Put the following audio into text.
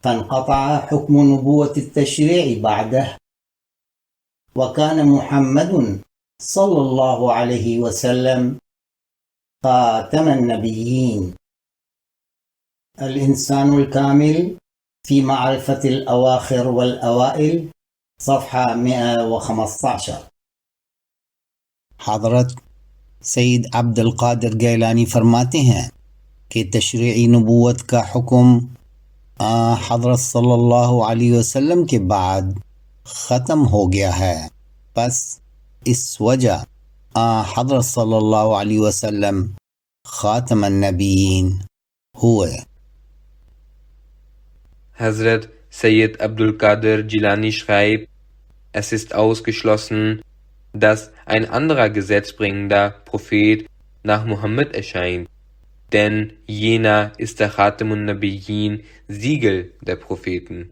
فانقطع حكم نبوة التشريع بعده، وكان محمد صلى الله عليه وسلم خاتم النبيين. الإنسان الكامل في معرفة الأواخر والأوائل، صفحة 115. حضرت سید عبد القادر گیلانی فرماتے ہیں کہ تشریعی نبوت کا حکم حضرت صلی اللہ علیہ وسلم کے بعد ختم ہو گیا ہے، پس اس وجہ حضرت صلی اللہ علیہ وسلم خاتم النبیین ہوئے۔ Hazrat Sayyid Abdul Qadir Jilani schreibt, es ist ausgeschlossen, dass ein anderer gesetzbringender Prophet nach Muhammad erscheint, denn jener ist der Khatamun Nabiyyin, Siegel der Propheten.